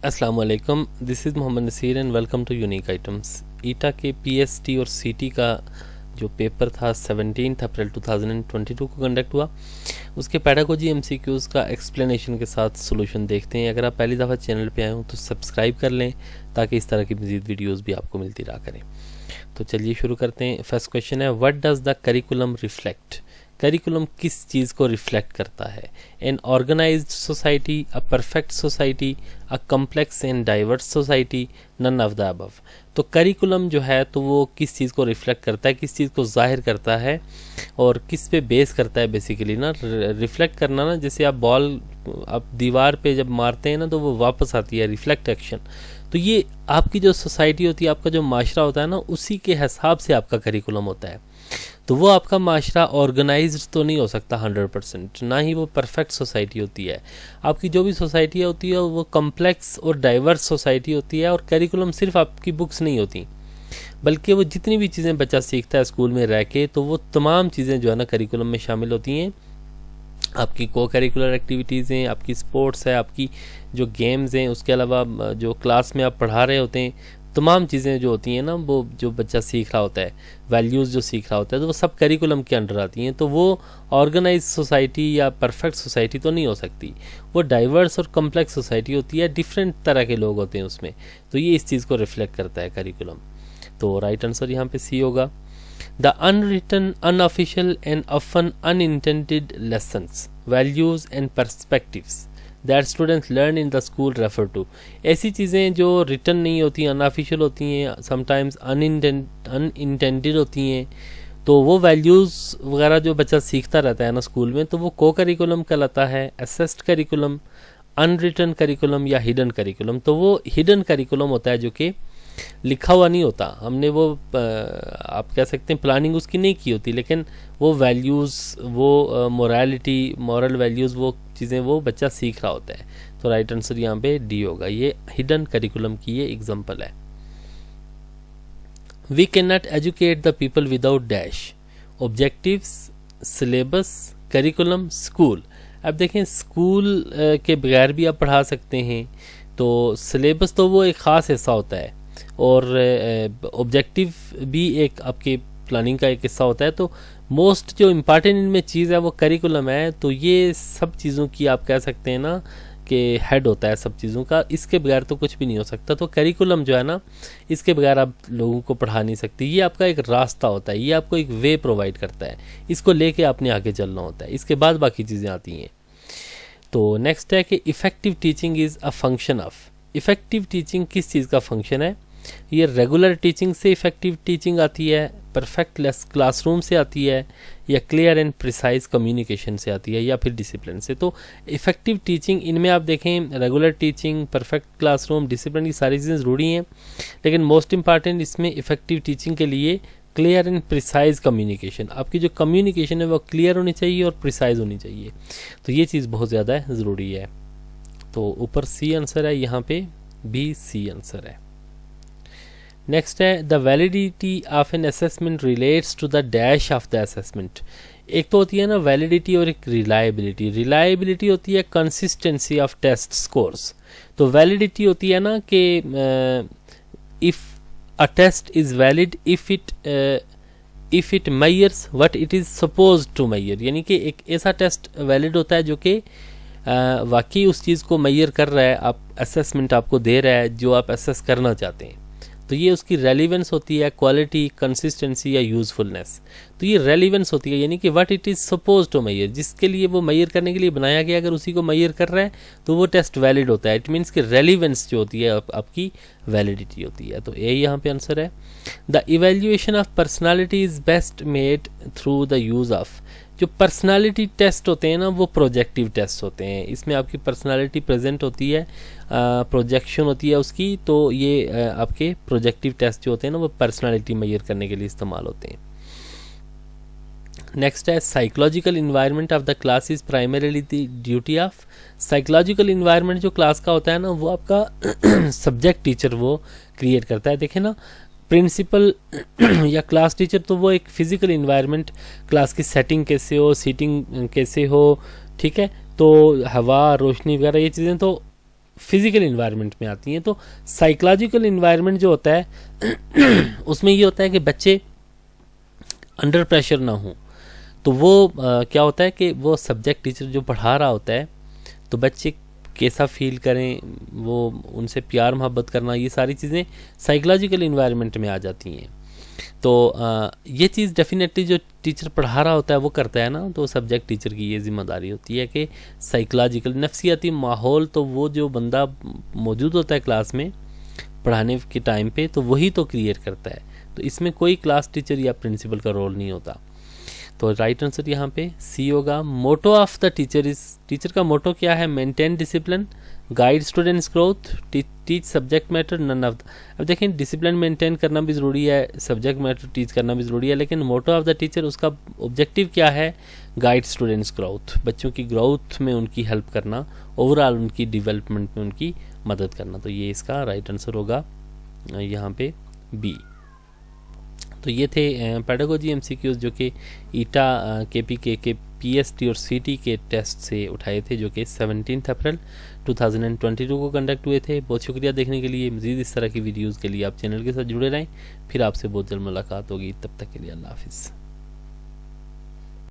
अस्सलाम वालेकुम, this is Mohammed Naseer and welcome to unique items. ईटा के पीएसटी और सीटी का जो पेपर था 17 अप्रैल 2022 को कंडक्ट हुआ, उसके पैडागोजी एमसीक्यूज़ का एक्सप्लेनेशन के साथ सॉल्यूशन देखते हैं। अगर आप पहली दफ़ा चैनल पे आए हो तो सब्सक्राइब कर लें ताकि इस तरह की मज़ीद वीडियोज़ भी आपको मिलती रहा करें। तो चलिए शुरू करते हैं। फर्स्ट क्वेश्चन है, what does the curriculum reflect? Curriculum किस चीज़ को रिफ्लेक्ट करता है? An organised society, a perfect society, a complex and diverse society, none of the above. तो करिकुलम जो है तो वो किस चीज़ को रिफ्लेक्ट करता है, किस चीज़ को जाहिर करता है और किस पे बेस करता है? बेसिकली ना रिफ्लेक्ट करना ना, जैसे आप बॉल आप दीवार पे जब मारते हैं ना तो वो वापस आती है, रिफ्लेक्ट एक्शन। तो ये आपकी जो सोसाइटी होती है, आपका जो माशरा होता है ना, उसी के हिसाब से आपका करिकुलम होता है। तो वो आपका माशरा ऑर्गेनाइज्ड तो नहीं हो सकता 100%, ना ही वो परफेक्ट सोसाइटी होती है। आपकी जो भी सोसाइटी होती है वो कम्प्लेक्स और डाइवर्स सोसाइटी होती है। और करिकुलम सिर्फ आपकी बुक्स नहीं होती, बल्कि वो जितनी भी चीज़ें बच्चा सीखता है स्कूल में रह के, तो वो तमाम चीज़ें जो है ना करिकुलम में शामिल होती हैं। आपकी को करिकुलर एक्टिविटीज़ हैं, आपकी स्पोर्ट्स है, आपकी जो गेम्स हैं, उसके अलावा जो क्लास में आप पढ़ा रहे होते हैं, तमाम चीज़ें जो होती हैं ना, वो जो बच्चा सीख रहा होता है, वैल्यूज़ जो सीख रहा होता है, तो वो सब करिकुलम के अंडर आती हैं। तो वो ऑर्गेनाइज सोसाइटी या परफेक्ट सोसाइटी तो नहीं हो सकती, वो डाइवर्स और कम्प्लेक्स सोसाइटी होती है, डिफरेंट तरह के लोग होते हैं उसमें। तो ये इस चीज़ को रिफ्लेक्ट करता है करिकुलम। तो राइट आंसर यहाँ पे सी होगा। The unwritten, unofficial and often unintended lessons, values and perspectives that students learn in the school refer to। ऐसी चीज़ें जो रिटर्न नहीं होती, अनऑफिशियल होती हैं, समटाइम्स अनइंटेंडेड होती हैं, तो वो वैल्यूज़ वगैरह जो बच्चा सीखता रहता है ना स्कूल में, तो वो को करिकुलम कहलाता है, असेस्ड करिकुलम, अनरिटन करिकुलम या हिडन करिकुलम। तो वो हिडन करिकुलम होता है जो कि लिखा हुआ नहीं होता, हमने वो आप कह सकते हैं प्लानिंग उसकी नहीं की होती, लेकिन वो वैल्यूज़, वो मोरालिटी, मॉरल वैल्यूज़, वो चीज़ें वो बच्चा सीख रहा होता है। तो राइट आंसर यहाँ पे डी होगा। ये हिडन करिकुलम की ये एग्जांपल है। We can not educate the people without dash, objectives, syllabus, curriculum, school. अब देखें, स्कूल के बगैर भी आप पढ़ा सकते हैं। तो सिलेबस तो वो एक ख़ास हिस्सा होता है और ऑब्जेक्टिव भी एक आपके प्लानिंग का एक हिस्सा होता है। तो मोस्ट जो इम्पॉर्टेंट इनमें चीज़ है वो करिकुलम है। तो ये सब चीज़ों की आप कह सकते हैं ना कि हेड होता है सब चीज़ों का, इसके बगैर तो कुछ भी नहीं हो सकता। तो करिकुलम जो है ना, इसके बगैर आप लोगों को पढ़ा नहीं सकती। ये आपका एक रास्ता होता है, ये आपको एक वे प्रोवाइड करता है, इसको लेके आपने आगे चलना होता है, इसके बाद बाकी चीज़ें आती हैं। तो नेक्स्ट है कि effective teaching is a function of. Effective teaching किस चीज़ का फंक्शन है? ये रेगुलर टीचिंग से इफ़ेक्टिव टीचिंग आती है, परफेक्ट क्लासरूम से आती है, या क्लियर एंड प्रिसाइज कम्युनिकेशन से आती है, या फिर डिसिप्लिन से। तो इफ़ेक्टिव टीचिंग, इनमें आप देखें regular teaching, perfect classroom, discipline, ये सारी चीज़ें ज़रूरी हैं, लेकिन मोस्ट इंपॉर्टेंट इसमें इफ़ेक्टिव टीचिंग के लिए क्लियर एंड प्रिसाइज कम्युनिकेशन। आपकी जो कम्युनिकेशन है वो क्लियर होनी चाहिए और प्रिसाइज होनी चाहिए। तो ये चीज़ बहुत ज़्यादा ज़रूरी है। तो ऊपर सी आंसर है, यहाँ पे बी सी आंसर है। नेक्स्ट है, the validity of an assessment relates to the dash of the assessment. एक तो होती है ना वैलिडिटी और एक रिलायबिलिटी। रिलायबिलिटी होती है कंसिस्टेंसी ऑफ टेस्ट स्कोर्स। तो वैलिडिटी होती है ना कि if a test is valid if it measures what it is supposed to measure. यानी कि एक ऐसा टेस्ट वैलिड होता है जो कि वाकई उस चीज़ को मेजर कर रहा है, आप असेसमेंट आपको दे रहा है जो आप असेस करना चाहते हैं। तो ये उसकी रेलिवेंस होती है, क्वालिटी, कंसिस्टेंसी या यूज़फुलनेस। तो ये रेलिवेंस होती है, यानी कि what it is suppose to measure, जिसके लिए वो मेजर करने के लिए बनाया गया, अगर उसी को मेजर कर रहा है तो वो टेस्ट वैलिड होता है। इट मीन्स कि रेलिवेंस जो होती है आपकी वैलिडिटी होती है। तो ए यहाँ पे आंसर है। The evaluation of personality is best made through the use of. जो पर्सनालिटी टेस्ट होते हैं ना, वो प्रोजेक्टिव टेस्ट होते हैं। इसमें आपकी पर्सनालिटी प्रेजेंट होती है, प्रोजेक्शन होती है उसकी। तो ये आपके प्रोजेक्टिव टेस्ट जो होते हैं ना, वो पर्सनालिटी मेजर करने के लिए इस्तेमाल होते हैं। नेक्स्ट है, psychological environment of the class is primarily the duty of. Psychological environment जो क्लास का होता है ना, वो आपका सब्जेक्ट टीचर वो क्रिएट करता है। देखें ना, प्रिंसिपल या क्लास टीचर तो वो एक फिजिकल इन्वायरमेंट, क्लास की सेटिंग कैसे हो, सीटिंग कैसे हो, ठीक है, तो हवा, रोशनी वगैरह ये चीज़ें तो फिजिकल इन्वायरमेंट में आती हैं। तो साइकोलॉजिकल इन्वायरमेंट जो होता है उसमें ये होता है कि बच्चे अंडर प्रेशर ना हो। तो वो क्या होता है कि वो सब्जेक्ट टीचर जो पढ़ा रहा होता है तो बच्चे कैसा फील करें, वो उनसे प्यार मोहब्बत करना, ये सारी चीज़ें साइकोलॉजिकल इन्वायरमेंट में आ जाती हैं। तो ये चीज़ डेफिनेटली जो टीचर पढ़ा रहा होता है वो करता है ना, तो सब्जेक्ट टीचर की ये जिम्मेदारी होती है कि साइकोलॉजिकल नफ्सियाती माहौल तो वो जो बंदा मौजूद होता है क्लास में पढ़ाने के टाइम पे तो वही तो क्रिएट करता है। तो इसमें कोई क्लास टीचर या प्रिंसिपल का रोल नहीं होता। तो राइट आंसर यहाँ पे सी होगा। Motto of the teacher is, teacher का मोटो क्या है? Maintain discipline, guide students growth, teach subject matter, none of the. अब देखें डिसिप्लिन मेंटेन करना भी ज़रूरी है, सब्जेक्ट मैटर टीच करना भी ज़रूरी है, लेकिन मोटो ऑफ द टीचर उसका ऑब्जेक्टिव क्या है? गाइड स्टूडेंट्स ग्रोथ, बच्चों की ग्रोथ में उनकी हेल्प करना, ओवरऑल उनकी डेवलपमेंट में उनकी मदद करना। तो ये इसका राइट आंसर होगा यहाँ पे बी। तो ये थे पेडागोजी एमसीक्यूज जो कि ईटा केपीके के पीएसटी और सीटी के टेस्ट से उठाए थे, जो कि 17 अप्रैल 2022 को कंडक्ट हुए थे। बहुत शुक्रिया देखने के लिए। मज़ीद इस तरह की वीडियोज़ के लिए आप चैनल के साथ जुड़े रहें। फिर आपसे बहुत जल्द मुलाकात होगी, तब तक के लिए अल्लाह हाफिज़।